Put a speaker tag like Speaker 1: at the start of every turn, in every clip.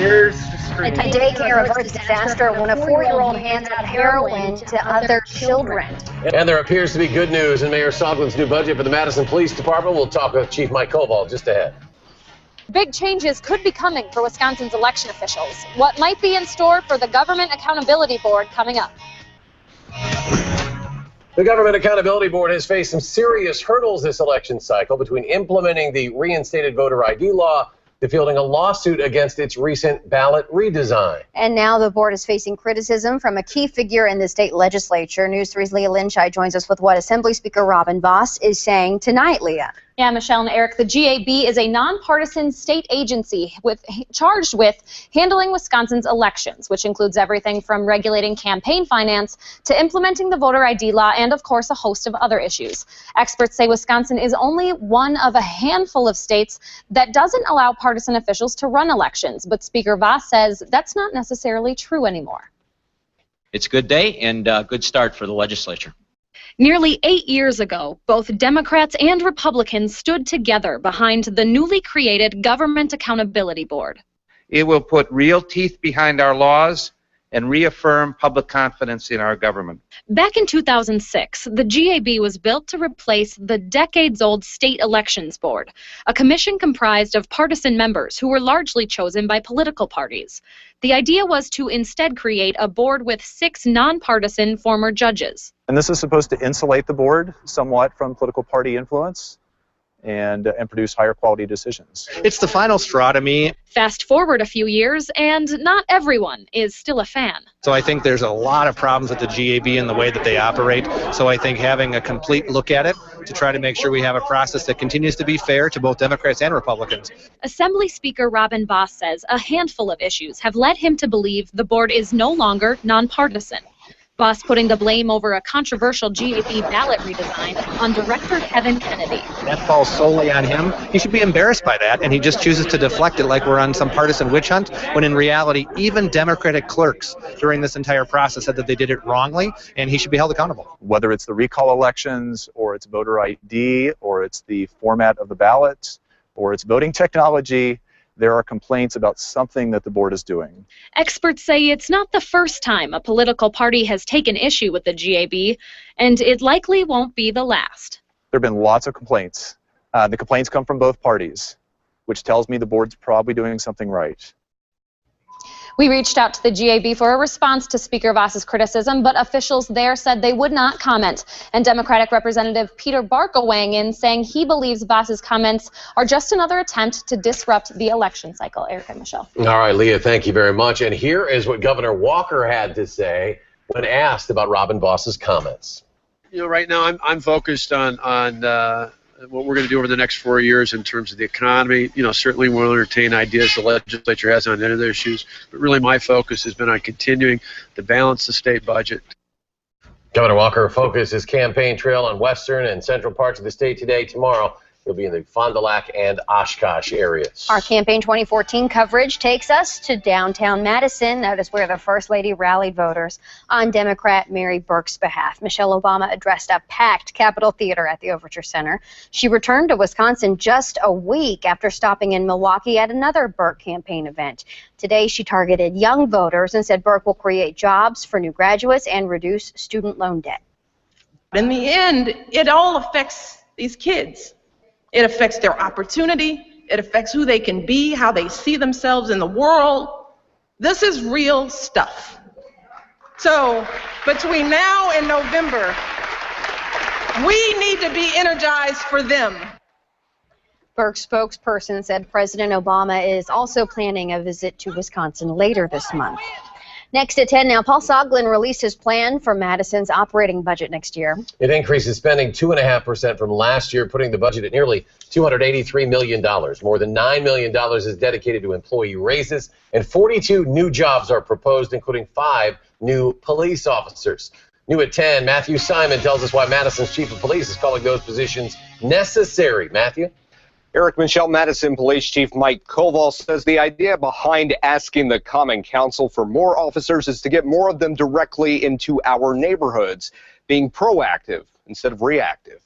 Speaker 1: Here's
Speaker 2: A daycare averts disaster when a 4-year-old hands out heroin to other children.
Speaker 3: And there appears to be good news in Mayor Soglin's new budget for the Madison Police Department. We'll talk with Chief Mike Koval just ahead.
Speaker 4: Big changes could be coming for Wisconsin's election officials. What might be in store for the Government Accountability Board coming up?
Speaker 3: The Government Accountability Board has faced some serious hurdles this election cycle, between implementing the reinstated voter ID law to fielding a lawsuit against its recent ballot redesign.
Speaker 2: And now the board is facing criticism from a key figure in the state legislature. News 3's Leah Linshai joins us with what Assembly Speaker Robin Vos is saying tonight, Leah.
Speaker 4: Yeah, Michelle and Eric, the GAB is a nonpartisan state agency charged with handling Wisconsin's elections, which includes everything from regulating campaign finance to implementing the voter ID law and, of course, a host of other issues. Experts say Wisconsin is only one of a handful of states that doesn't allow partisan officials to run elections, but Speaker Vos says that's not necessarily true anymore.
Speaker 5: It's a good day and a good start for the legislature.
Speaker 4: Nearly 8 years ago, both Democrats and Republicans stood together behind the newly created Government Accountability Board.
Speaker 6: It will put real teeth behind our laws and reaffirm public confidence in our government.
Speaker 4: Back in 2006, the GAB was built to replace the decades-old State Elections Board, a commission comprised of partisan members who were largely chosen by political parties. The idea was to instead create a board with 6 nonpartisan former judges.
Speaker 7: And this is supposed to insulate the board somewhat from political party influence and produce higher quality decisions.
Speaker 8: It's the final straw to me.
Speaker 4: Fast forward a few years, and not everyone is still a fan.
Speaker 8: So I think there's a lot of problems with the GAB and the way that they operate. So I think having a complete look at it to try to make sure we have a process that continues to be fair to both Democrats and Republicans.
Speaker 4: Assembly Speaker Robin Vos says a handful of issues have led him to believe the board is no longer nonpartisan. Vos putting the blame over a controversial GAB ballot redesign on Director Kevin Kennedy.
Speaker 8: That falls solely on him. He should be embarrassed by that, and he just chooses to deflect it like we're on some partisan witch hunt, when in reality, even Democratic clerks during this entire process said that they did it wrongly, and he should be held accountable.
Speaker 7: Whether it's the recall elections, or it's voter ID, or it's the format of the ballot, or it's voting technology, there are complaints about something that the board is doing.
Speaker 4: Experts say it's not the first time a political party has taken issue with the GAB, and it likely won't be the last.
Speaker 7: There have been lots of complaints. The complaints come from both parties, which tells me the board's probably doing something right.
Speaker 4: We reached out to the GAB for a response to Speaker Vos's criticism, but officials there said they would not comment. And Democratic Representative Peter Barca weighing in, saying he believes Vos's comments are just another attempt to disrupt the election cycle. Eric and Michelle.
Speaker 3: All right, Leah, thank you very much. And here is what Governor Walker had to say when asked about Robin Vos's comments.
Speaker 9: You know, right now I'm focused on what we're going to do over the next 4 years in terms of the economy. You know, certainly we'll entertain ideas the legislature has on other issues, but really my focus has been on continuing to balance the state budget.
Speaker 3: Governor Walker focused his campaign trail on western and central parts of the state today. Tomorrow, he'll be in the Fond du Lac and Oshkosh areas.
Speaker 2: Our Campaign 2014 coverage takes us to downtown Madison. That is where the First Lady rallied voters on Democrat Mary Burke's behalf. Michelle Obama addressed a packed Capitol Theater at the Overture Center. She returned to Wisconsin just a week after stopping in Milwaukee at another Burke campaign event. Today, she targeted young voters and said Burke will create jobs for new graduates and reduce student loan debt.
Speaker 10: In the end, it all affects these kids. It affects their opportunity. It affects who they can be, how they see themselves in the world. This is real stuff. So between now and November, we need to be energized for them.
Speaker 2: Burke's spokesperson said President Obama is also planning a visit to Wisconsin later this month. Next at 10 now, Paul Soglin released his plan for Madison's operating budget next year.
Speaker 3: It increases spending 2.5% from last year, putting the budget at nearly $283 million. More than $9 million is dedicated to employee raises, and 42 new jobs are proposed, including 5 new police officers. New at 10, Matthew Simon tells us why Madison's chief of police is calling those positions necessary. Matthew?
Speaker 11: Eric, Michelle, Madison Police Chief Mike Koval says the idea behind asking the Common Council for more officers is to get more of them directly into our neighborhoods, being proactive instead of reactive.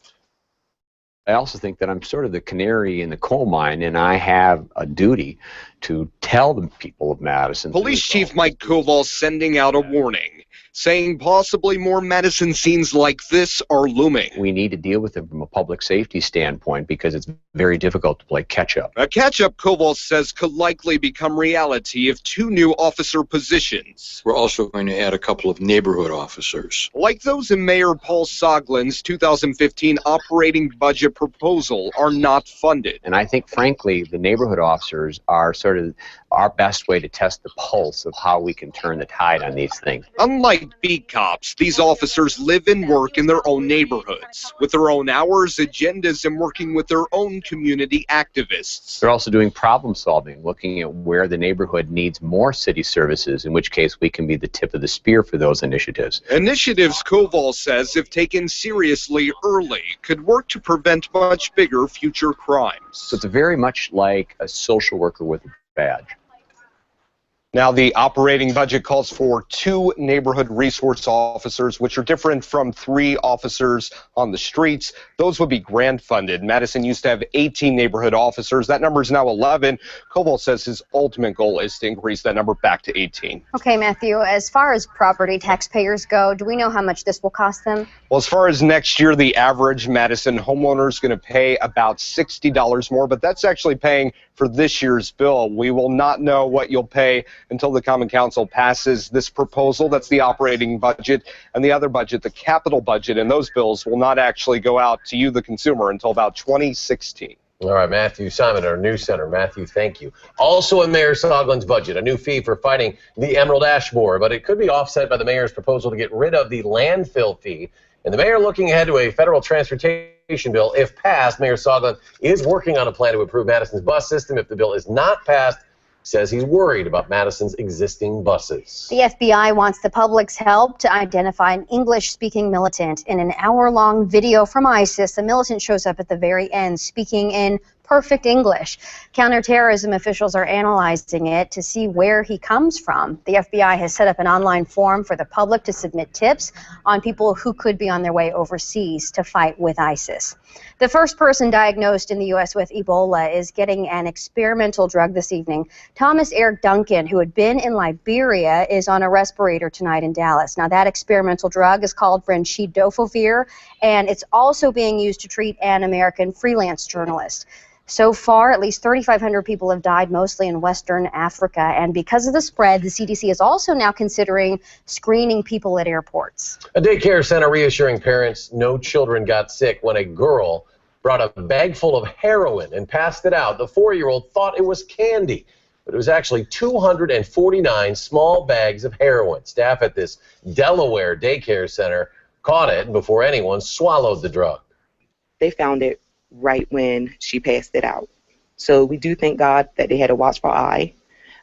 Speaker 1: I also think that I'm sort of the canary in the coal mine, and I have a duty to tell the people of Madison.
Speaker 11: Police Chief Mike Koval sending out a warning, saying possibly more Madison scenes like this are looming.
Speaker 1: We need to deal with it from a public safety standpoint because it's very difficult to play catch-up.
Speaker 11: A catch-up, Koval says, could likely become reality if 2 new officer positions.
Speaker 12: We're also going to add a couple of neighborhood officers.
Speaker 11: Like those in Mayor Paul Soglin's 2015 operating budget proposal are not funded.
Speaker 1: And I think, frankly, the neighborhood officers are sort of our best way to test the pulse of how we can turn the tide on these things.
Speaker 11: Unlike beat cops, these officers live and work in their own neighborhoods, with their own hours, agendas, and working with their own community activists.
Speaker 1: They're also doing problem solving, looking at where the neighborhood needs more city services, in which case we can be the tip of the spear for those initiatives.
Speaker 11: Initiatives, Koval says, if taken seriously early, could work to prevent much bigger future crimes.
Speaker 1: So it's very much like a social worker with a badge.
Speaker 11: Now, the operating budget calls for 2 neighborhood resource officers, which are different from 3 officers on the streets. Those would be grant funded. Madison used to have 18 neighborhood officers. That number is now 11. Koval says his ultimate goal is to increase that number back to 18.
Speaker 2: Okay, Matthew, as far as property taxpayers go, do we know how much this will cost them?
Speaker 11: Well, as far as next year, the average Madison homeowner is going to pay about $60 more, but that's actually paying for this year's bill. We will not know what you'll pay until the Common Council passes this proposal. That's the operating budget, and the other budget, the capital budget, and those bills will not actually go out to you, the consumer, until about 2016.
Speaker 3: All right, Matthew Simon, our news center. Matthew, thank you. Also in Mayor Soglin's budget, a new fee for fighting the Emerald Ash Borer, but it could be offset by the mayor's proposal to get rid of the landfill fee. And the mayor looking ahead to a federal transportation bill. If passed, Mayor Soglin is working on a plan to improve Madison's bus system. If the bill is not passed, says he's worried about Madison's existing buses.
Speaker 2: The FBI wants the public's help to identify an English-speaking militant. In an hour-long video from ISIS, the militant shows up at the very end, speaking in perfect English. Counterterrorism officials are analyzing it to see where he comes from. The FBI has set up an online forum for the public to submit tips on people who could be on their way overseas to fight with ISIS. The first person diagnosed in the U.S. with Ebola is getting an experimental drug this evening. Thomas Eric Duncan, who had been in Liberia, is on a respirator tonight in Dallas. Now, that experimental drug is called Bronchidofovir, and it's also being used to treat an American freelance journalist. So far, at least 3,500 people have died, mostly in Western Africa. And because of the spread, the CDC is also now considering screening people at airports.
Speaker 3: A daycare center reassuring parents no children got sick when a girl brought a bag full of heroin and passed it out. The 4-year-old thought it was candy, but it was actually 249 small bags of heroin. Staff at this Delaware daycare center caught it before anyone swallowed the drug.
Speaker 13: They found it right when she passed it out. So we do thank God that they had a watchful eye.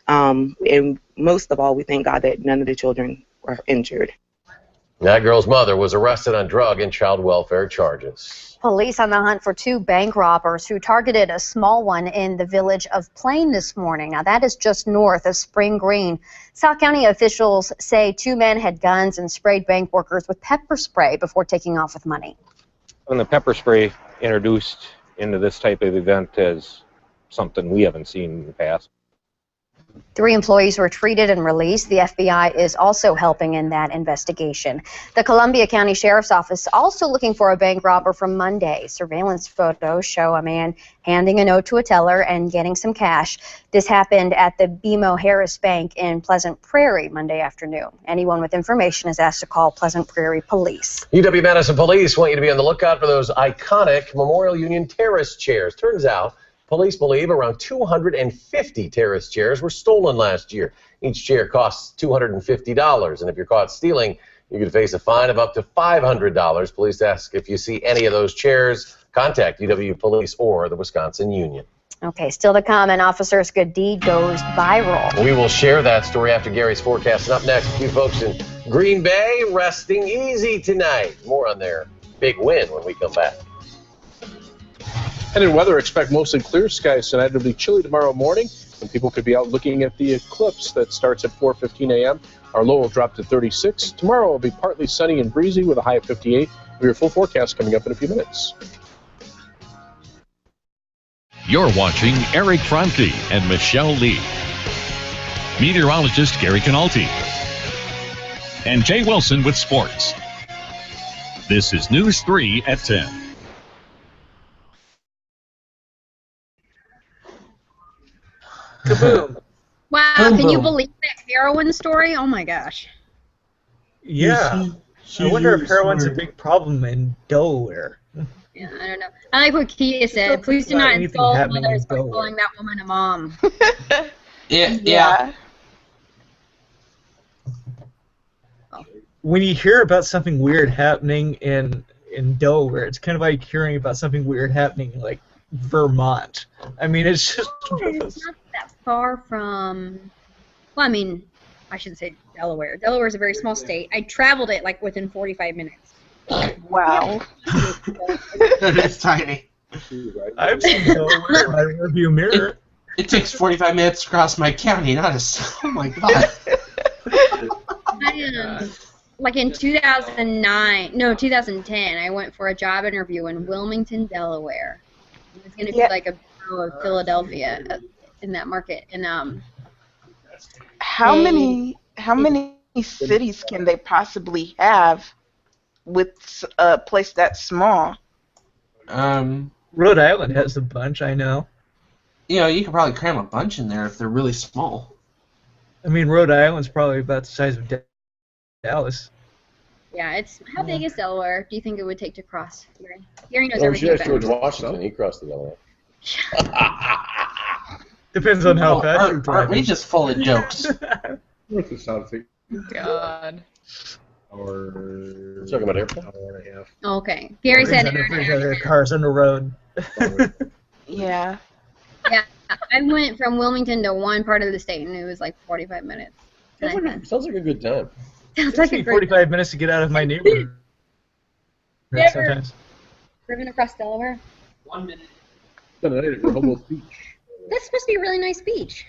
Speaker 13: And most of all, we thank God that none of the children were injured.
Speaker 3: That girl's mother was arrested on drug and child welfare charges.
Speaker 2: Police on the hunt for 2 bank robbers who targeted a small one in the village of Plain this morning. Now, that is just north of Spring Green. South County officials say 2 men had guns and sprayed bank workers with pepper spray before taking off with money.
Speaker 14: And the pepper spray introduced into this type of event as something we haven't seen in the past.
Speaker 2: 3 employees were treated and released. The FBI is also helping in that investigation. The Columbia County Sheriff's Office also looking for a bank robber from Monday. Surveillance photos show a man handing a note to a teller and getting some cash. This happened at the BMO Harris Bank in Pleasant Prairie Monday afternoon. Anyone with information is asked to call Pleasant Prairie Police.
Speaker 3: UW-Madison Police want you to be on the lookout for those iconic Memorial Union terrace chairs. Turns out police believe around 250 terrace chairs were stolen last year. Each chair costs $250, and if you're caught stealing, you could face a fine of up to $500. Police ask if you see any of those chairs, contact UW Police or the Wisconsin Union.
Speaker 2: Okay, still to come, an officer's good deed goes viral.
Speaker 3: We will share that story after Gary's forecast. And up next, a few folks in Green Bay resting easy tonight. More on their big win when we come back.
Speaker 15: And in weather, expect mostly clear skies tonight. It'll be chilly tomorrow morning, and people could be out looking at the eclipse that starts at 4:15 a.m. Our low will drop to 36. Tomorrow will be partly sunny and breezy with a high of 58. We have your full forecast coming up in a few minutes.
Speaker 16: You're watching Eric Franke and Michelle Lee. Meteorologist Gary Canalti. And Jay Wilson with sports. This is News 3 at 10.
Speaker 17: Kaboom.
Speaker 2: Wow,
Speaker 17: Boom,
Speaker 2: can you
Speaker 17: boom.
Speaker 2: believe that heroin story? Oh my gosh.
Speaker 17: Yeah. I wonder if heroin's a big problem in Delaware.
Speaker 2: Yeah, I don't know. I like what Kia said. Please do
Speaker 17: about
Speaker 2: not
Speaker 17: anything
Speaker 2: insult
Speaker 17: happening in
Speaker 2: mothers by
Speaker 17: Delaware.
Speaker 2: calling that woman a mom.
Speaker 17: Yeah. When you hear about something weird happening in Delaware, it's kind of like hearing about something weird happening in, like, Vermont. I mean, it's just...
Speaker 2: It's not that far from... Well, I mean, I shouldn't say Delaware. Delaware is a very small state. I traveled it, like, within 45 minutes.
Speaker 18: Wow.
Speaker 19: That is tiny.
Speaker 17: I've seen Delaware in my rearview mirror.
Speaker 19: It takes 45 minutes to cross my county, not a... Oh my god.
Speaker 2: Like in 2010, I went for a job interview in Wilmington, Delaware. It was going to be like a borough of Philadelphia in that market. And
Speaker 18: How many cities can they possibly have with a place that small?
Speaker 17: Rhode Island has a bunch, I know.
Speaker 19: You know, you could probably cram a bunch in there if they're really small.
Speaker 17: I mean, Rhode Island's probably about the size of Dallas.
Speaker 2: yeah, it's how big is Delaware? Do you think it would take to cross? Gary knows
Speaker 3: Oh,
Speaker 2: everything
Speaker 3: she asked
Speaker 2: about
Speaker 3: George Washington. He crossed the Delaware.
Speaker 17: Depends on how fast you're
Speaker 19: Aren't
Speaker 17: driving.
Speaker 19: we just full of jokes?
Speaker 20: What's the south?
Speaker 21: God.
Speaker 20: Or
Speaker 3: talking about airport?
Speaker 20: Hour and a half.
Speaker 2: Okay. Gary said
Speaker 17: Their cars on the road.
Speaker 18: Yeah.
Speaker 2: Yeah, I went from Wilmington to one part of the state, and it was like 45 minutes.
Speaker 3: Sounds like a good time.
Speaker 2: Sounds like a great
Speaker 17: 45 minutes to get out of my neighborhood.
Speaker 2: Never.
Speaker 17: Sometimes.
Speaker 2: driven across Delaware.
Speaker 20: 1 minute. The night at Rehoboth Beach.
Speaker 2: That's supposed to be a really nice beach.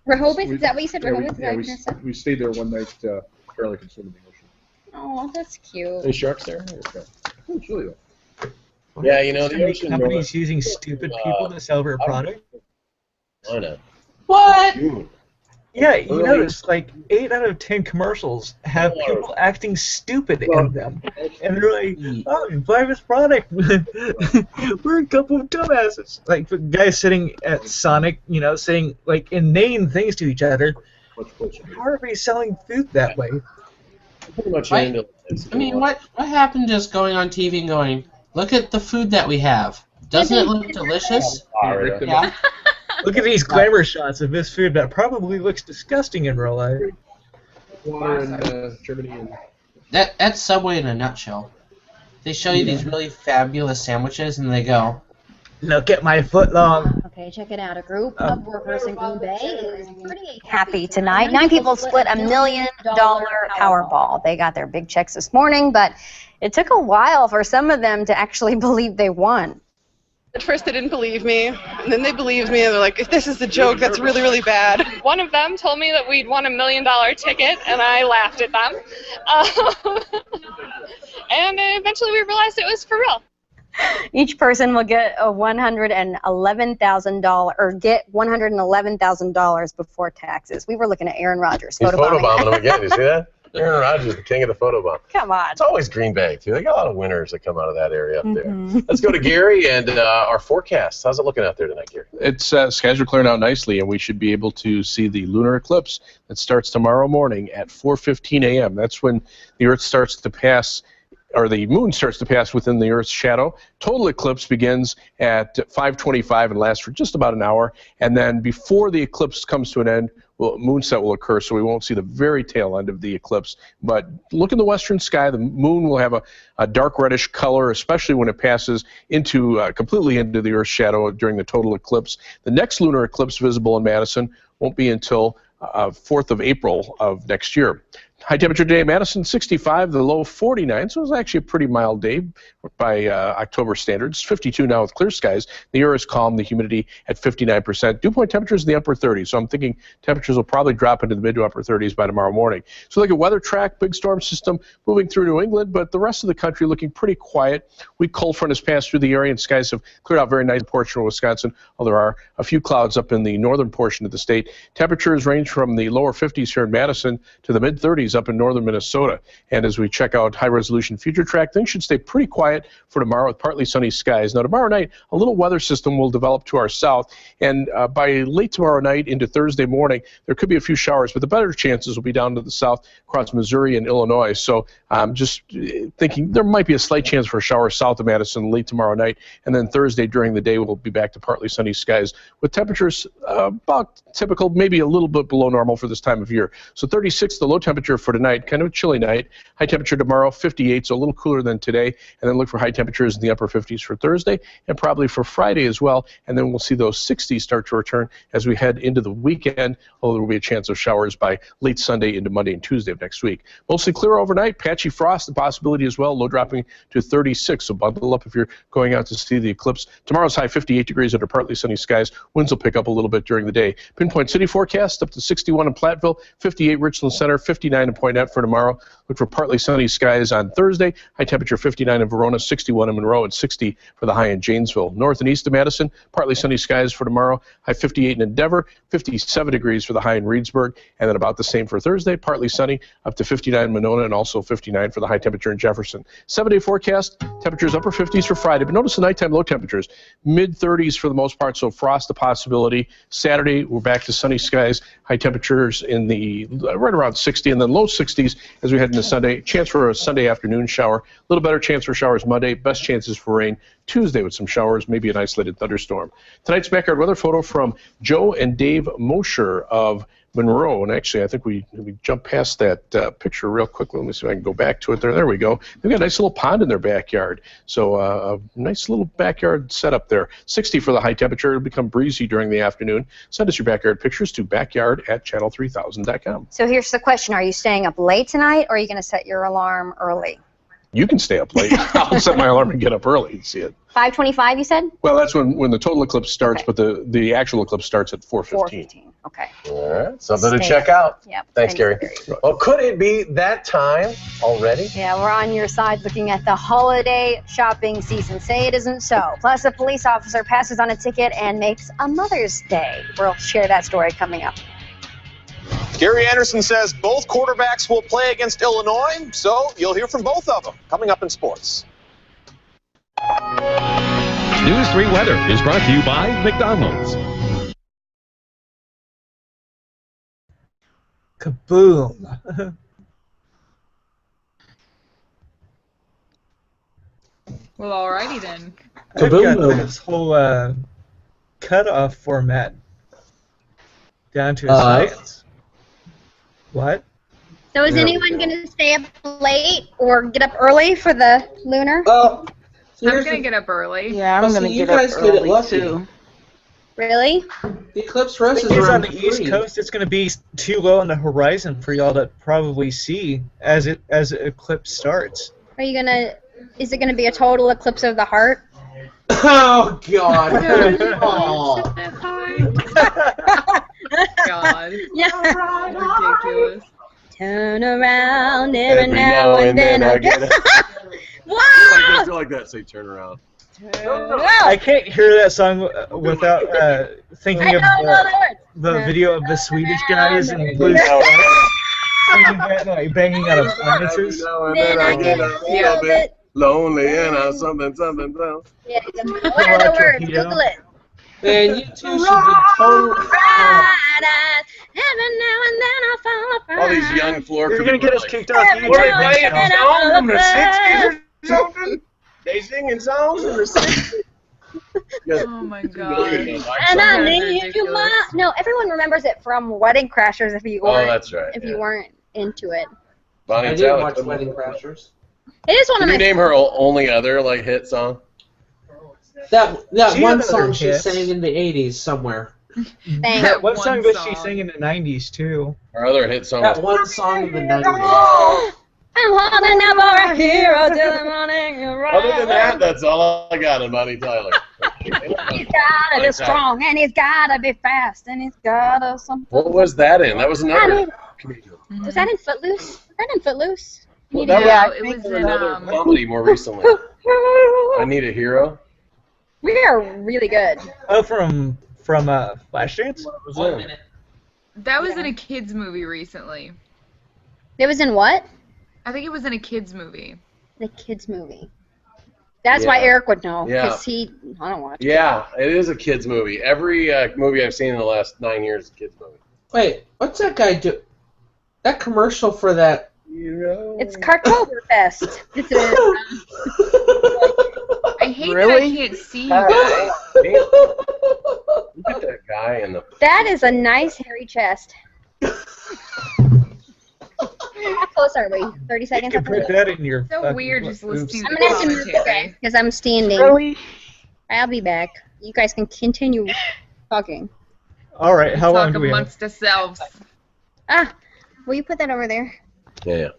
Speaker 2: Rehoboth? Is that what you said? Rehoboth?
Speaker 20: We stayed there one night, fairly consuming the ocean.
Speaker 2: Oh, that's cute.
Speaker 3: Any sharks there?
Speaker 20: Oh, it's really though.
Speaker 3: Yeah, you know, the ocean.
Speaker 17: Companies using stupid people to sell their product.
Speaker 3: I know.
Speaker 18: What?
Speaker 17: Yeah, you notice like 8 out of 10 commercials have people acting stupid in them, and they're like, "Oh, you buy this product." We're a couple of dumbasses. Like the guys sitting at Sonic, you know, saying like inane things to each other. How are we selling food that way?
Speaker 3: Pretty much.
Speaker 19: I mean, what happened just going on TV and going, look at the food that we have. Doesn't it look delicious? Yeah.
Speaker 17: Look at these glamour shots of this food that probably looks disgusting in real life.
Speaker 20: Water in Germany and
Speaker 19: That's Subway in a nutshell. They show you these really fabulous sandwiches, and they go,
Speaker 17: "Look at my foot long."
Speaker 2: Okay, check it out. A group of workers in Green Bay is pretty happy tonight. 9 people split $1 million Powerball. They got their big checks this morning, but it took a while for some of them to actually believe they won.
Speaker 22: At first they didn't believe me, and then they believed me, and they're like, if this is a joke, that's really, really bad.
Speaker 21: One of them told me that we'd won $1 million ticket, and I laughed at them. And eventually we realized it was for real.
Speaker 2: Each person will get a $111,000 or get $111,000 before taxes. We were looking at Aaron Rodgers
Speaker 3: He's
Speaker 2: photobombing.
Speaker 3: photobombing them again. You see that? Aaron Rodgers is the king of the photobomb.
Speaker 2: Come on.
Speaker 3: It's always Green Bay, too. They got a lot of winners that come out of that area up there. Let's go to Gary and our forecast. How's it looking out there tonight, Gary?
Speaker 15: It's skies are clearing out nicely, and we should be able to see the lunar eclipse that starts tomorrow morning at 4:15 a.m. That's when the Earth starts to pass, or the moon starts to pass within the Earth's shadow. Total eclipse begins at 5:25 and lasts for just about an hour, and then before the eclipse comes to an end, moonset will occur, so we won't see the very tail end of the eclipse. But look in the western sky. The moon will have a dark reddish color, especially when it passes into completely into the Earth's shadow during the total eclipse. The next lunar eclipse visible in Madison won't be until 4th of April of next year. High temperature today in Madison, 65, the low 49, so it was actually a pretty mild day by October standards. 52 now with clear skies. The air is calm, the humidity at 59%. Dew point temperatures in the upper 30s, so I'm thinking temperatures will probably drop into the mid to upper 30s by tomorrow morning. So look at weather track, big storm system moving through New England, but the rest of the country looking pretty quiet. Weak cold front has passed through the area, and skies have cleared out very nice portion of Wisconsin, although there are a few clouds up in the northern portion of the state. Temperatures range from the lower 50s here in Madison to the mid 30s up in northern Minnesota. And as we check out high-resolution future track, things should stay pretty quiet for tomorrow with partly sunny skies. Now, tomorrow night, a little weather system will develop to our south, and by late tomorrow night into Thursday morning, there could be a few showers, but the better chances will be down to the south across Missouri and Illinois. So I'm just thinking there might be a slight chance for a shower south of Madison late tomorrow night, and then Thursday during the day we'll be back to partly sunny skies with temperatures about typical, maybe a little bit below normal for this time of year. So 36, the low temperature for tonight. Kind of a chilly night. High temperature tomorrow, 58, so a little cooler than today. And then look for high temperatures in the upper 50s for Thursday and probably for Friday as well. And then we'll see those 60s start to return as we head into the weekend, although there will be a chance of showers by late Sunday into Monday and Tuesday of next week. Mostly clear overnight. Patchy frost, the possibility as well. Low dropping to 36, so bundle up if you're going out to see the eclipse. Tomorrow's high 58 degrees under partly sunny skies. Winds will pick up a little bit during the day. Pinpoint city forecast up to 61 in Platteville, 58 Richland Center, 59 in Pointe for tomorrow. Look for partly sunny skies on Thursday. High temperature 59 in Verona, 61 in Monroe, and 60 for the high in Janesville. North and east of Madison, partly sunny skies for tomorrow. High 58 in Endeavor, 57 degrees for the high in Reedsburg, and then about the same for Thursday. Partly sunny up to 59 in Monona, and also 59 for the high temperature in Jefferson. 7-day forecast, temperatures upper 50s for Friday, but notice the nighttime low temperatures, mid 30s for the most part, so frost a possibility. Saturday, we're back to sunny skies, high temperatures in the right around 60, and then low 60s as we head into Sunday. Chance for a Sunday afternoon shower. A little better chance for showers Monday. Best chances for rain Tuesday with some showers, maybe an isolated thunderstorm. Tonight's backyard weather photo from Joe and Dave Mosher of Monroe. And actually, I think we jump past that picture real quickly. Let me see if I can go back to it there. There we go. They've got a nice little pond in their backyard. So a nice little backyard setup there. 60 for the high temperature. It'll become breezy during the afternoon. Send us your backyard pictures to backyard@channel3000.com.
Speaker 2: So here's the question. Are you staying up late tonight, or are you going to set your alarm early?
Speaker 15: You can stay up late. I'll set my alarm and get up early and see it.
Speaker 2: 5:25, you said?
Speaker 15: Well, that's when the total eclipse starts,
Speaker 2: Okay.
Speaker 15: but the actual eclipse starts at 4:15.
Speaker 2: 4:15. Okay.
Speaker 3: All right, something to
Speaker 2: Stay.
Speaker 3: check out.
Speaker 2: Yep.
Speaker 3: Thanks, Gary. Well, could it be that time already?
Speaker 2: Yeah, we're on your side looking at the holiday shopping season. Say it isn't so. Plus, a police officer passes on a ticket and makes a Mother's Day. We'll share that story coming up.
Speaker 5: Gary Anderson says both quarterbacks will play against Illinois, so you'll hear from both of them coming up in sports.
Speaker 16: News 3 weather is brought to you by McDonald's.
Speaker 17: Kaboom.
Speaker 6: Well, alrighty then.
Speaker 17: I've got this whole cutoff format down to a science. What?
Speaker 2: So is anyone going to stay up late or get up early for the lunar?
Speaker 6: I'm going to get up early.
Speaker 18: Yeah, I'm going to get up early too.
Speaker 2: Really?
Speaker 6: The eclipse rest
Speaker 17: Because on the East Coast, it's going to be too low on the horizon for y'all to probably see as eclipse starts.
Speaker 2: Are you going to, is it going to be a total eclipse of the heart?
Speaker 6: Oh, God. Oh. God.
Speaker 2: Yeah.
Speaker 6: Ridiculous.
Speaker 2: Turn around every now and then I get Wow!
Speaker 3: I feel like that. Say turn around.
Speaker 17: I can't hear that song without thinking of the video of the Swedish guys in blue stripes singing that, like banging out of appliances.
Speaker 3: Then I get a little bit lonely and something else.
Speaker 2: Yeah, what are the words? Google it.
Speaker 6: Man, you two should be totally.
Speaker 2: Every now and then I fall apart.
Speaker 3: All these young floor.
Speaker 17: You're gonna get us kicked off.
Speaker 3: What are they playing songs from the 60s or something? They singing songs from the 60s.
Speaker 6: Oh my God.
Speaker 2: And I need you, ma. No, everyone remembers it from Wedding Crashers. If you weren't,
Speaker 3: that's right.
Speaker 2: If you weren't into it,
Speaker 3: Bonnie
Speaker 19: I did watch Wedding Crashers.
Speaker 2: it is one
Speaker 3: Can
Speaker 2: of
Speaker 3: you
Speaker 2: my.
Speaker 3: name her only other hit song?
Speaker 19: That
Speaker 17: She
Speaker 19: one
Speaker 17: had
Speaker 19: song
Speaker 17: other
Speaker 19: she
Speaker 17: hits.
Speaker 19: sang in the 80s somewhere.
Speaker 2: Thanks.
Speaker 17: What song does she sing in the 90s, too?
Speaker 3: Our other hit song.
Speaker 19: That one song in the 90s.
Speaker 2: I'm holding up for a hero till the morning.
Speaker 3: Other than that, that's all I got on Bonnie Tyler.
Speaker 2: He's gotta be strong, and he's gotta be fast, and he's gotta something.
Speaker 3: What was that in? That was another.
Speaker 2: Was that in Footloose? Was that in Footloose?
Speaker 3: Well,
Speaker 2: Need a
Speaker 3: that
Speaker 2: hero.
Speaker 3: was another comedy more recently. I Need a Hero.
Speaker 2: We are really good.
Speaker 17: Oh, from Flashdance?
Speaker 6: That was in a kids movie recently.
Speaker 2: It was in what?
Speaker 6: I think it was in a kids movie.
Speaker 2: The kids movie. That's why Eric would know,
Speaker 3: Yeah.
Speaker 2: because I don't watch.
Speaker 3: Yeah, it is a kids movie. Every movie I've seen in the last 9 years is a kids movie.
Speaker 19: Wait, what's that guy do? That commercial for that?
Speaker 2: It's Cartoberfest. It's
Speaker 6: I hate
Speaker 2: Really?
Speaker 6: that I can't see you.
Speaker 3: Look at that guy in the.
Speaker 2: That is a nice hairy chest. How close are we? 30 seconds?
Speaker 17: You put that in your.
Speaker 6: So weird just listening
Speaker 2: I'm
Speaker 6: to
Speaker 2: gonna have to move
Speaker 6: commentary.
Speaker 2: because I'm standing.
Speaker 6: Really?
Speaker 2: I'll be back. You guys can continue talking.
Speaker 17: All right, how long
Speaker 6: Talk
Speaker 17: do we have?
Speaker 6: amongst ourselves.
Speaker 2: Ah, will you put that over there?
Speaker 3: Yeah.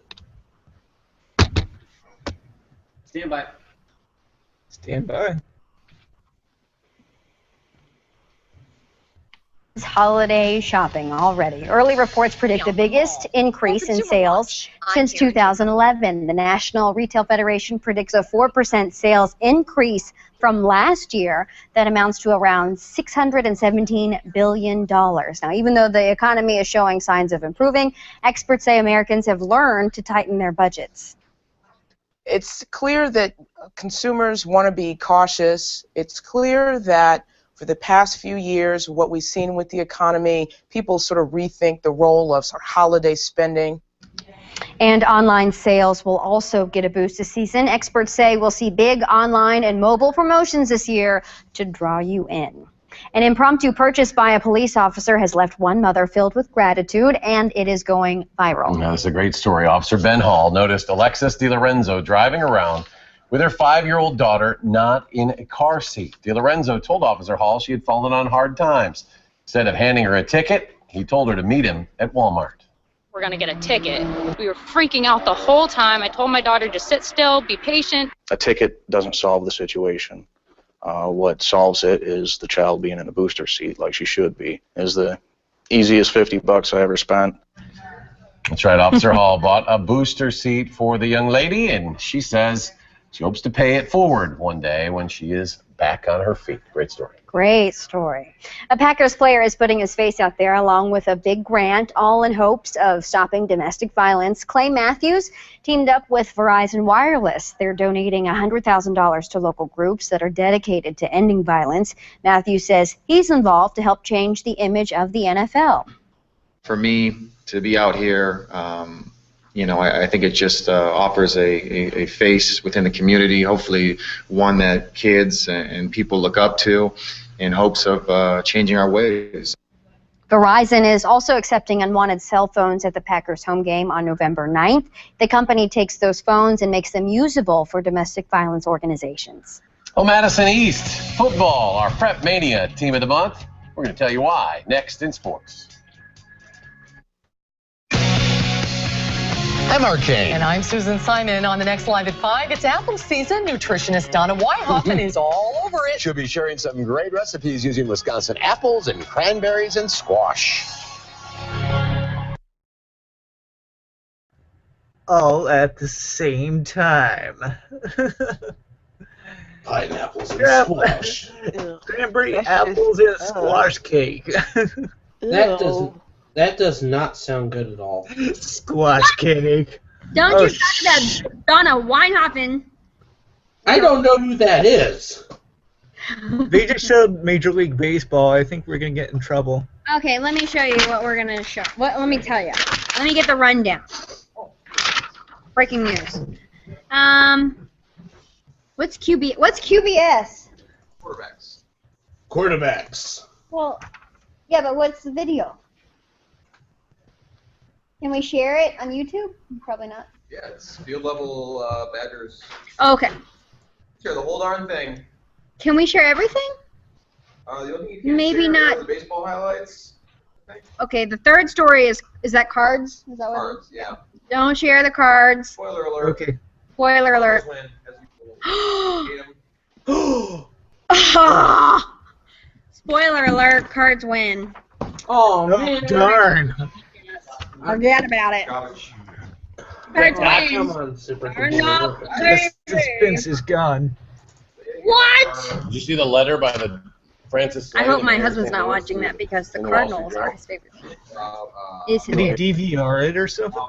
Speaker 19: Stand by.
Speaker 17: Stand by.
Speaker 2: Holiday shopping already. Early reports predict the biggest increase in sales since 2011. The National Retail Federation predicts a 4% sales increase from last year that amounts to around $617 billion. Now, even though the economy is showing signs of improving, experts say Americans have learned to tighten their budgets.
Speaker 7: It's clear that consumers want to be cautious. It's clear that for the past few years, what we've seen with the economy, people sort of rethink the role of sort of holiday spending.
Speaker 2: And online sales will also get a boost this season. Experts say we'll see big online and mobile promotions this year to draw you in. An impromptu purchase by a police officer has left one mother filled with gratitude, and it is going viral.
Speaker 3: Now, this is a great story. Officer Ben Hall noticed Alexis DiLorenzo driving around with her 5-year-old daughter not in a car seat. DiLorenzo told Officer Hall she had fallen on hard times. Instead of handing her a ticket, he told her to meet him at Walmart.
Speaker 8: We're going to get a ticket. We were freaking out the whole time. I told my daughter to sit still, be patient.
Speaker 23: A ticket doesn't solve the situation. What solves it is the child being in a booster seat like she should be. Is the easiest $50 I ever spent.
Speaker 3: That's right. Officer Hall bought a booster seat for the young lady, and she says she hopes to pay it forward one day when she is back on her feet. Great story.
Speaker 2: Great story. A Packers player is putting his face out there along with a big grant, all in hopes of stopping domestic violence. Clay Matthews teamed up with Verizon Wireless. They're donating $100,000 to local groups that are dedicated to ending violence. Matthews says he's involved to help change the image of the NFL.
Speaker 24: For me to be out here, I think it just offers a face within the community, hopefully one that kids and people look up to in hopes of changing our ways.
Speaker 2: Verizon is also accepting unwanted cell phones at the Packers home game on November 9th. The company takes those phones and makes them usable for domestic violence organizations.
Speaker 3: Oh, Madison East football, our Prep Mania team of the month. We're going to tell you why next in sports.
Speaker 25: I'm Mark Kane. And I'm Susan Simon. On the next Live at 5, it's apple season. Nutritionist Donna Weihoffen is all over it.
Speaker 26: She'll be sharing some great recipes using Wisconsin apples and cranberries and squash.
Speaker 17: All at the same time.
Speaker 19: Pineapples and squash.
Speaker 17: Cranberry apples and squash cake.
Speaker 19: That does not sound good at all.
Speaker 17: Squash cake.
Speaker 2: Don't you talk about Donna Weihoffen.
Speaker 19: I don't know who that is.
Speaker 17: They just showed Major League Baseball. I think we're going to get in trouble.
Speaker 2: Okay, let me show you what we're going to show. Let me tell you. Let me get the rundown. Breaking news. What's QBS?
Speaker 19: Quarterbacks.
Speaker 2: Well, yeah, but what's the video? Can we share it on YouTube? Probably not.
Speaker 27: Yeah, it's field level Badgers.
Speaker 2: Okay.
Speaker 27: Share the whole darn thing.
Speaker 2: Can we share everything?
Speaker 27: The only thing you can't
Speaker 2: Maybe
Speaker 27: share
Speaker 2: not.
Speaker 27: are the baseball highlights.
Speaker 2: Okay, the third story is that cards? Is that what?
Speaker 27: Cards, yeah.
Speaker 2: Don't share the cards.
Speaker 27: Spoiler alert.
Speaker 17: Okay.
Speaker 2: Spoiler alert.
Speaker 27: Win, as usual.
Speaker 2: Spoiler alert, cards win.
Speaker 7: Oh,
Speaker 17: man. Darn.
Speaker 2: Forget about it.
Speaker 27: Garbage.
Speaker 2: Cards
Speaker 7: Come
Speaker 2: win.
Speaker 7: on, Super
Speaker 2: We're not
Speaker 17: The suspense is gone.
Speaker 2: What?
Speaker 3: Did you see the letter by the Francis?
Speaker 2: I hope my husband's not watching that because the Cardinals are his favorite team. Is his
Speaker 17: Did he
Speaker 2: favorite.
Speaker 17: DVR it or something?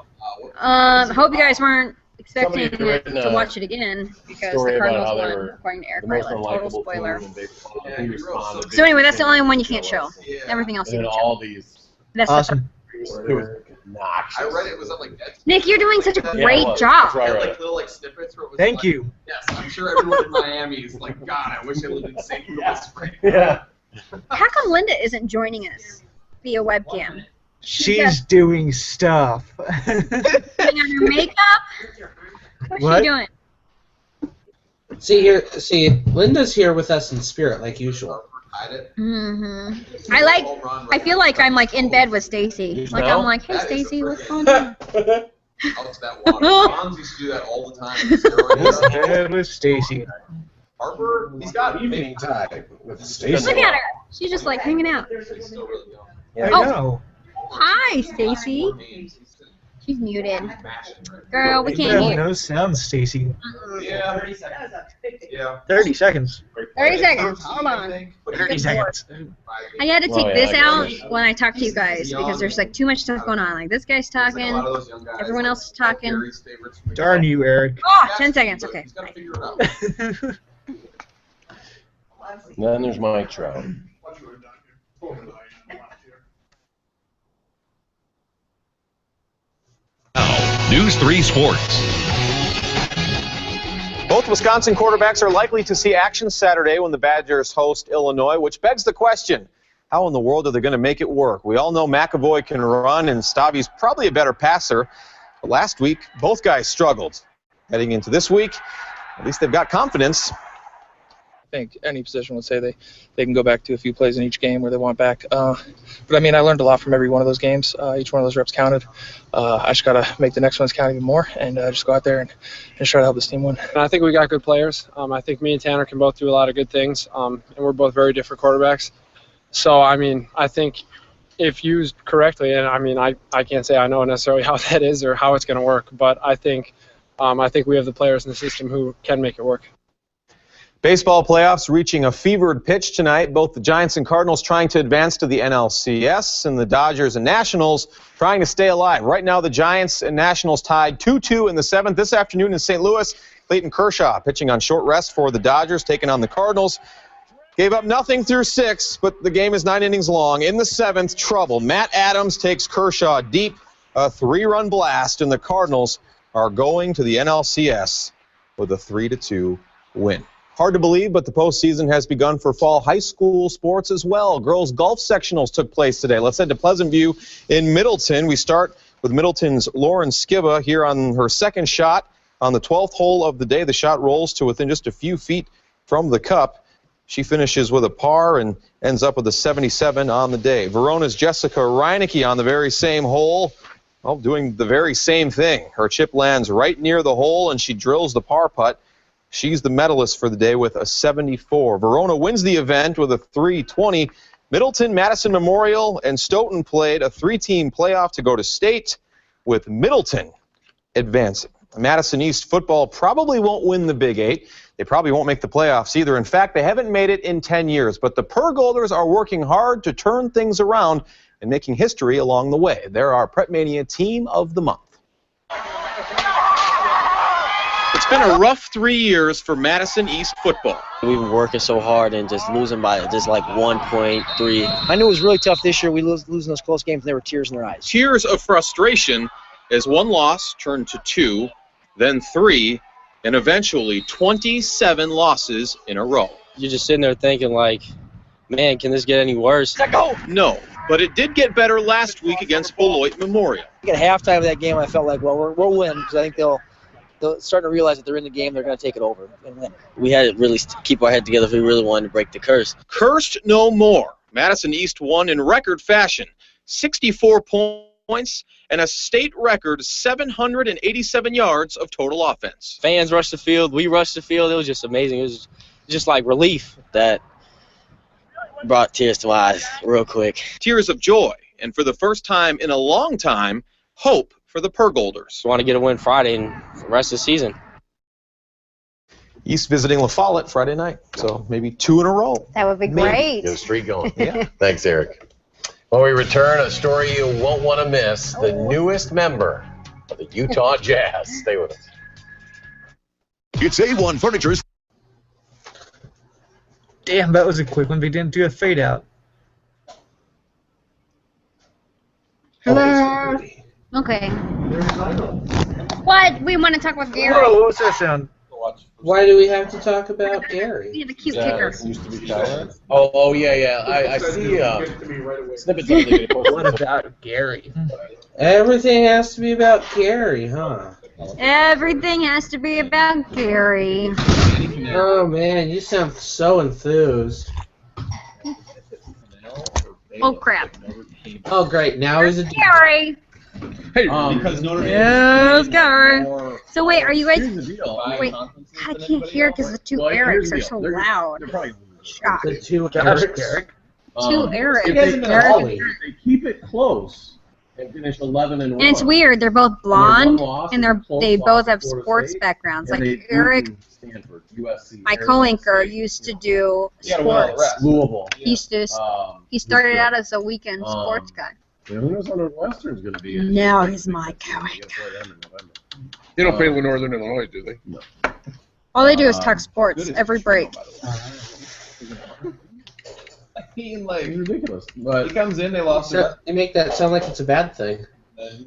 Speaker 2: Hope you guys weren't expecting
Speaker 3: Somebody had written
Speaker 2: to
Speaker 3: a
Speaker 2: watch it again because
Speaker 3: story
Speaker 2: the
Speaker 3: about
Speaker 2: Cardinals
Speaker 3: how they
Speaker 2: won,
Speaker 3: were
Speaker 2: according to Eric
Speaker 3: the most
Speaker 2: Ryland. Total
Speaker 3: unlikable
Speaker 2: spoiler.
Speaker 3: team in baseball. He responded.
Speaker 2: So anyway, that's the only one you can't show. Everything else you
Speaker 3: And
Speaker 2: can
Speaker 3: then all
Speaker 2: show.
Speaker 3: these.
Speaker 2: That's
Speaker 17: Awesome.
Speaker 3: It was obnoxious.
Speaker 27: I read it was on like Deadspin.
Speaker 2: Nick, you're doing such a
Speaker 3: Yeah, it
Speaker 2: great
Speaker 3: was.
Speaker 2: job.
Speaker 3: That's right,
Speaker 27: Had,
Speaker 3: right.
Speaker 27: like little like snippets where it was
Speaker 17: Thank
Speaker 27: like,
Speaker 17: you.
Speaker 27: Yes, I'm sure everyone in Miami is like, God, I wish I lived in St. Louis right now.
Speaker 3: Yeah.
Speaker 2: How come Linda isn't joining us via webcam?
Speaker 17: She's doing stuff.
Speaker 2: Putting on her makeup? What's
Speaker 17: What?
Speaker 2: she doing?
Speaker 19: See, Linda's here with us in spirit, like usual.
Speaker 2: Mm-hmm. I feel like I'm like in bed with Stacy. Like I'm like, hey Stacy, what's going on?
Speaker 27: Out to that water. Bonds used to do that all the time.
Speaker 17: Bed with Stacy.
Speaker 27: Harper, he's got
Speaker 26: Evening time with
Speaker 2: Look
Speaker 26: Stacy.
Speaker 2: at her. She's just like hanging out.
Speaker 27: He's still really young.
Speaker 17: I
Speaker 2: Oh.
Speaker 17: know.
Speaker 2: Hi, Stacy. She's muted. Girl, we can't
Speaker 17: Yeah,
Speaker 2: hear.
Speaker 17: no sound, Stacy.
Speaker 27: Yeah. Yeah.
Speaker 17: 30 seconds.
Speaker 2: 30 seconds. Hold on.
Speaker 17: 30 seconds.
Speaker 2: I had to take
Speaker 3: Oh, yeah,
Speaker 2: this
Speaker 3: I
Speaker 2: out
Speaker 3: guess.
Speaker 2: when I talk to you guys because there's like too much stuff going on. Like this guy's talking, everyone else is talking.
Speaker 17: Darn you, Eric.
Speaker 2: Oh, 10 seconds. Okay.
Speaker 27: He's got to figure it out.
Speaker 3: Then there's Mike Trout.
Speaker 16: Now, News 3 Sports.
Speaker 5: Both Wisconsin quarterbacks are likely to see action Saturday when the Badgers host Illinois, which begs the question, how in the world are they going to make it work? We all know McAvoy can run, and Stavi's probably a better passer. But last week, both guys struggled. Heading into this week, at least they've got confidence.
Speaker 1: I think any position would say they can go back to a few plays in each game where they want back. But I mean, I learned a lot from every one of those games. Each one of those reps counted. I just got to make the next ones count even more and just go out there and try to help this team win.
Speaker 4: And I think we got good players. I think me and Tanner can both do a lot of good things, and we're both very different quarterbacks. So, I mean, I think if used correctly, and I mean, I can't say I know necessarily how that is or how it's going to work, but I think we have the players in the system who can make it work.
Speaker 5: Baseball playoffs reaching a fevered pitch tonight. Both the Giants and Cardinals trying to advance to the NLCS, and the Dodgers and Nationals trying to stay alive. Right now, the Giants and Nationals tied 2-2 in the 7th. This afternoon in St. Louis, Clayton Kershaw pitching on short rest for the Dodgers, taking on the Cardinals. Gave up nothing through 6, but the game is 9 innings long. In the 7th, trouble. Matt Adams takes Kershaw deep, a 3-run blast, and the Cardinals are going to the NLCS with a 3-2 win. Hard to believe, but the postseason has begun for fall high school sports as well. Girls golf sectionals took place today. Let's head to Pleasant View in Middleton. We start with Middleton's Lauren Skiba here on her second shot on the 12th hole of the day. The shot rolls to within just a few feet from the cup. She finishes with a par and ends up with a 77 on the day. Verona's Jessica Reinecke on the very same hole, doing the very same thing. Her chip lands right near the hole, and she drills the par putt. She's the medalist for the day with a 74. Verona wins the event with a 320. Middleton, Madison Memorial, and Stoughton played a 3-team playoff to go to state, with Middleton advancing. Madison East football probably won't win the Big 8. They probably won't make the playoffs either. In fact, they haven't made it in 10 years. But the Purgolders are working hard to turn things around and making history along the way. They're our Prep Mania Team of the Month. It's been a rough 3 years for Madison East football.
Speaker 9: We've been working so hard and just losing by just like 1.3. I knew it was really tough this year. We losing those close games, and there were tears in their eyes.
Speaker 5: Tears of frustration as one loss turned to 2, then 3, and eventually 27 losses in a row.
Speaker 9: You're just sitting there thinking like, man, can this get any worse?
Speaker 5: No, but it did get better last week against Beloit Memorial.
Speaker 9: At halftime of that game, I felt like, well, we'll win because I think they'll they're starting to realize that they're in the game. They're going to take it over and win. We had to really keep our head together if we really wanted to break the curse.
Speaker 5: Cursed no more. Madison East won in record fashion, 64 points and a state record 787 yards of total offense.
Speaker 9: Fans rushed the field. We rushed the field. It was just amazing. It was just like relief that brought tears to my eyes real quick.
Speaker 5: Tears of joy, and for the first time in a long time, hope for the Pergolders.
Speaker 9: We want to get a win Friday and the rest of the season.
Speaker 5: East visiting La Follette Friday night, so maybe 2 in a row.
Speaker 2: That would be great.
Speaker 3: Get a streak going. Yeah. Thanks, Eric. When we return, a story you won't want to miss, the newest member of the Utah Jazz. Stay with us.
Speaker 16: It's A1 Furniture's.
Speaker 17: Damn, that was a quick one. They didn't do a fade out.
Speaker 2: Hello. Okay. What? We want to talk about Gary.
Speaker 17: Whoa, what was that sound?
Speaker 19: Why do we have to talk about Gary?
Speaker 2: We have a cute kicker.
Speaker 3: Oh, yeah. I see snippets of it.
Speaker 17: What about Gary?
Speaker 19: Everything has to be about Gary, huh?
Speaker 2: Everything has to be about Gary.
Speaker 19: Oh, man, you sound so enthused.
Speaker 2: Oh, crap.
Speaker 19: Oh, great. Now he's a...
Speaker 2: Gary!
Speaker 27: Hey, because Notre Dame.
Speaker 2: Yes, Gary. So wait, are you guys... Wait, I can't hear because the two Erics are so loud. Shock.
Speaker 19: The two
Speaker 17: Eric.
Speaker 2: Two Erics.
Speaker 27: If they keep it close and finish 11-1.
Speaker 2: And it's weird. They're both blonde, and they both have sports backgrounds. Like Eric,
Speaker 27: Stanford, USC,
Speaker 2: my co-anchor, used to do sports.
Speaker 27: Louisville.
Speaker 2: He started out as a weekend sports guy.
Speaker 27: Who knows how Northwestern's going to be?
Speaker 2: Now he's my co-anchor.
Speaker 15: They don't play with Northern Illinois, do they?
Speaker 27: No.
Speaker 2: All they do is talk sports every break.
Speaker 27: It's ridiculous. But he comes in, they lost.
Speaker 19: You make that sound like it's a bad thing.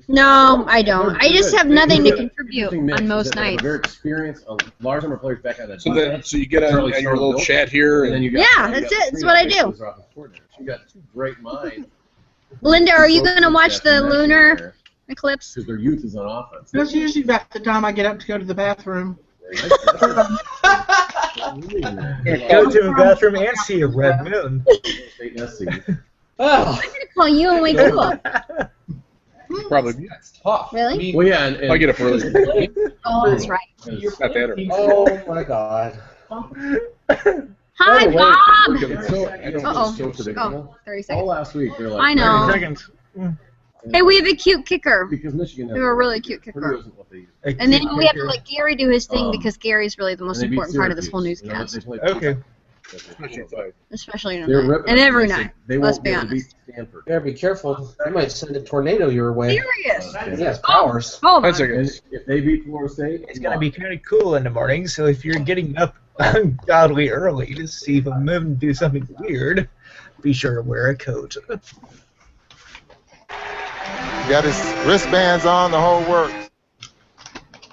Speaker 2: No, I don't. I just have nothing to contribute on most nights.
Speaker 27: Very experienced, a large number of players back out of
Speaker 15: that. So you get on your little chat here, and then you got.
Speaker 2: Yeah, that's it. That's what I do.
Speaker 27: You got 2 great minds.
Speaker 2: Linda, are you going to watch the lunar eclipse?
Speaker 27: Because their youth is on offense.
Speaker 18: That's usually about the time I get up to go to the bathroom.
Speaker 17: Go to the bathroom and see a red moon.
Speaker 2: I'm going to call you and wake you up.
Speaker 15: Probably.
Speaker 27: It's tough.
Speaker 2: Really?
Speaker 27: Well, yeah, and
Speaker 15: I get up early.
Speaker 2: Oh, that's right.
Speaker 15: Not that early.
Speaker 19: Oh, my God.
Speaker 2: Hi, Bob!
Speaker 27: Uh-oh. So
Speaker 2: Oh, 30 seconds.
Speaker 27: all last week, they're like,
Speaker 2: I know.
Speaker 17: 30 seconds.
Speaker 2: Hey, we have a cute kicker.
Speaker 27: Because Michigan
Speaker 2: We have a really cute kicker. And then we have to let Gary do his thing because Gary's really the most important part of this whole newscast.
Speaker 17: Okay.
Speaker 2: Especially tonight. And every night. Let's be honest.
Speaker 19: You better be careful. They might send a tornado your way.
Speaker 2: Serious?
Speaker 19: He has powers.
Speaker 2: Hold on.
Speaker 27: If they beat Florida State,
Speaker 17: It's going to be kind of cool in the morning, so if you're getting up ungodly early to see if a moon do something weird, be sure to wear a coat.
Speaker 10: Got his wristbands on, the whole works.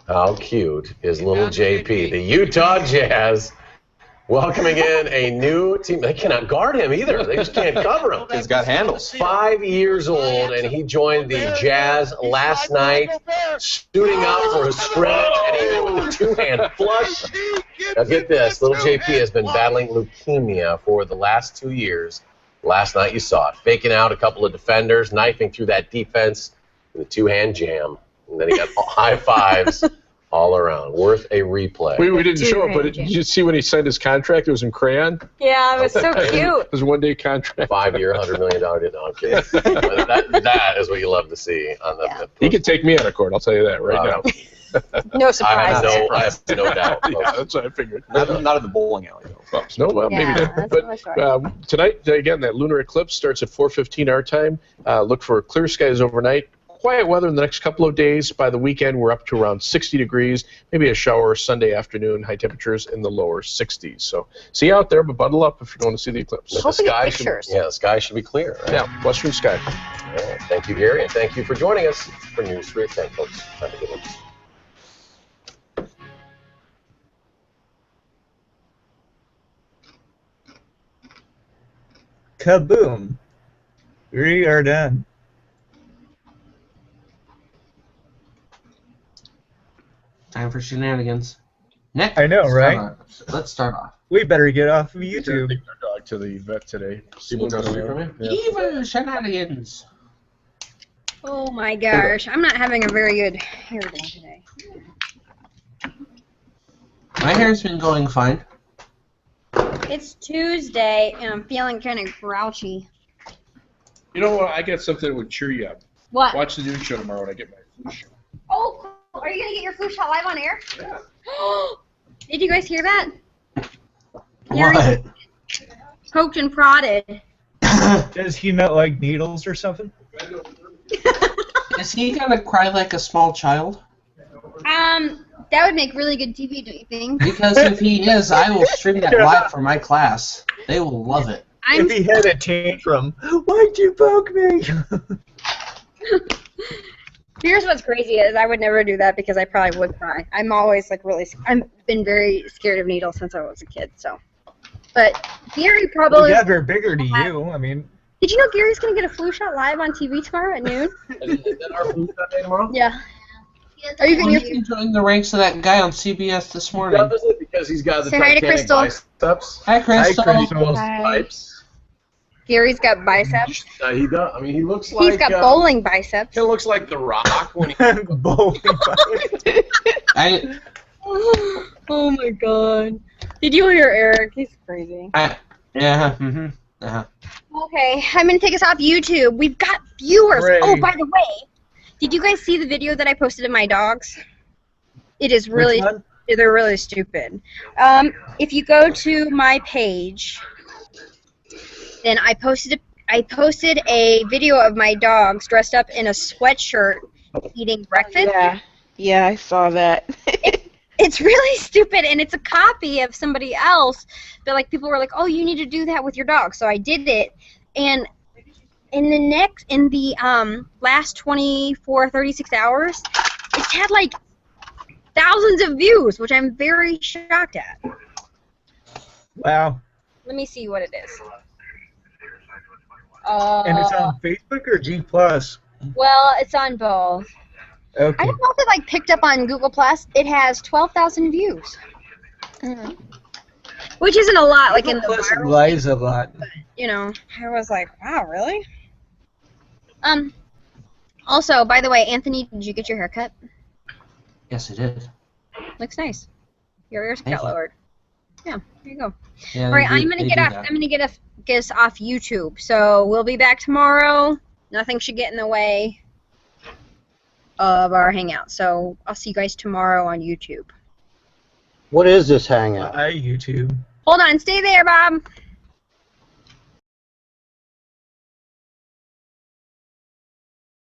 Speaker 3: How cute is little JP? The Utah Jazz welcoming in a new team. They cannot guard him either. They just can't cover him.
Speaker 5: He's got handles.
Speaker 3: 5 years old, and he joined the Jazz last night, suiting up for a scrimmage, and even with a 2-hand flush. Now get this, little JP has been battling leukemia for the last 2 years. Last night you saw it, faking out a couple of defenders, knifing through that defense with a 2-hand jam, and then he got high fives all around. Worth a replay.
Speaker 15: We didn't show it, but did you see when he signed his contract? It was in crayon.
Speaker 2: Yeah, it was so cute.
Speaker 15: It was a 1-day contract.
Speaker 3: 5-year, $100 million deal. No, I'm kidding. But that is what you love to see on the.
Speaker 15: He could take me out of court. I'll tell you that right now.
Speaker 2: No surprise.
Speaker 3: I have no doubt.
Speaker 15: Yeah, that's what I figured.
Speaker 5: Not at the bowling alley, though.
Speaker 15: No, well,
Speaker 2: Yeah,
Speaker 15: maybe not. But tonight, again, that lunar eclipse starts at 4:15 our time. Look for clear skies overnight. Quiet weather in the next couple of days. By the weekend, we're up to around 60 degrees. Maybe a shower Sunday afternoon. High temperatures in the lower 60s. So see you out there, but bundle up if you're going to see the eclipse.
Speaker 3: The sky should be clear. Right?
Speaker 15: Yeah, western sky.
Speaker 3: All right. Thank you, Gary, and thank you for joining us for News 3 at 10, folks. Have a good one.
Speaker 17: Kaboom. We are done.
Speaker 19: Time for shenanigans. Nick,
Speaker 17: I know, right?
Speaker 19: Let's start off.
Speaker 17: We better get off of YouTube.
Speaker 15: Take our dog to the vet today. See what's
Speaker 19: Evil
Speaker 15: going on. Yeah.
Speaker 19: Evil shenanigans.
Speaker 2: Oh my gosh, I'm not having a very good hair day today.
Speaker 19: My hair's been going fine.
Speaker 2: It's Tuesday, and I'm feeling kind of grouchy.
Speaker 15: You know what? I got something that would cheer you up.
Speaker 2: What?
Speaker 15: Watch the news show tomorrow when I get my flu shot.
Speaker 2: Oh, cool. Are you going to get your flu shot live on air?
Speaker 15: Yeah.
Speaker 2: Did you guys hear that?
Speaker 19: What?
Speaker 2: Poked and prodded.
Speaker 17: Does he not like needles or something?
Speaker 19: Is he gonna cry like a small child?
Speaker 2: That would make really good TV, don't you think?
Speaker 19: Because if he is, I will stream that live for my class. They will love it.
Speaker 17: If he had a tantrum, why'd you poke me?
Speaker 2: Here's what's crazy is I would never do that because I probably would cry. I'm always like I've been very scared of needles since I was a kid. So, but Gary probably.
Speaker 17: Well, yeah, they're bigger to you. I mean.
Speaker 2: Did you know Gary's gonna get a flu shot live on TV tomorrow at noon?
Speaker 15: Is that our flu shot day tomorrow?
Speaker 2: Yeah. Are you
Speaker 19: Well,
Speaker 2: gonna?
Speaker 19: he can join the ranks of that guy on CBS this morning.
Speaker 15: Does it because he's got the
Speaker 2: Say hi to
Speaker 15: Titanic
Speaker 2: Crystal.
Speaker 15: biceps?
Speaker 19: Hi, Crystal.
Speaker 2: Hi.
Speaker 15: Pipes.
Speaker 2: Gary's got biceps.
Speaker 15: He does. I mean, he looks like.
Speaker 2: He's got bowling biceps.
Speaker 15: He looks like The Rock when he.
Speaker 17: Bowling biceps.
Speaker 2: Oh my god. Did you hear Eric? He's crazy.
Speaker 19: Yeah. Mm-hmm. Uh-huh.
Speaker 2: Okay, I'm gonna take us off YouTube. We've got viewers.
Speaker 17: Hooray.
Speaker 2: Oh, by the way, did you guys see the video that I posted of my dogs? It is really,
Speaker 17: Which one?
Speaker 2: they're really stupid. If you go to my page, then I posted a video of my dogs dressed up in a sweatshirt eating breakfast.
Speaker 7: Yeah, I saw that.
Speaker 2: It's really stupid, and it's a copy of somebody else. But like people were like, "Oh, you need to do that with your dog." So I did it, and in the last 24, 36 hours, it's had like thousands of views, which I'm very shocked at.
Speaker 17: Wow.
Speaker 2: Let me see what it is.
Speaker 17: And it's on Facebook or G+?
Speaker 2: Well, it's on both.
Speaker 17: Okay.
Speaker 2: I don't know if it like picked up on Google Plus. It has 12,000 views, which isn't a lot. Like in the
Speaker 17: Plus
Speaker 2: viral
Speaker 17: lies
Speaker 2: thing,
Speaker 17: a lot.
Speaker 2: but, you know, I was like, wow, really? Also, by the way, Anthony, did you get your hair cut?
Speaker 19: Yes, it did.
Speaker 2: Looks nice. Your ears
Speaker 19: Thank
Speaker 2: got
Speaker 19: you.
Speaker 2: lowered. Yeah, there you go.
Speaker 19: Yeah,
Speaker 2: All right,
Speaker 19: they
Speaker 2: I'm gonna
Speaker 19: do
Speaker 2: get off.
Speaker 19: that.
Speaker 2: I'm gonna get us off YouTube. So we'll be back tomorrow. Nothing should get in the way of our hangout. So I'll see you guys tomorrow on YouTube.
Speaker 11: What is this hangout?
Speaker 17: YouTube.
Speaker 2: Hold on, stay there, Bob.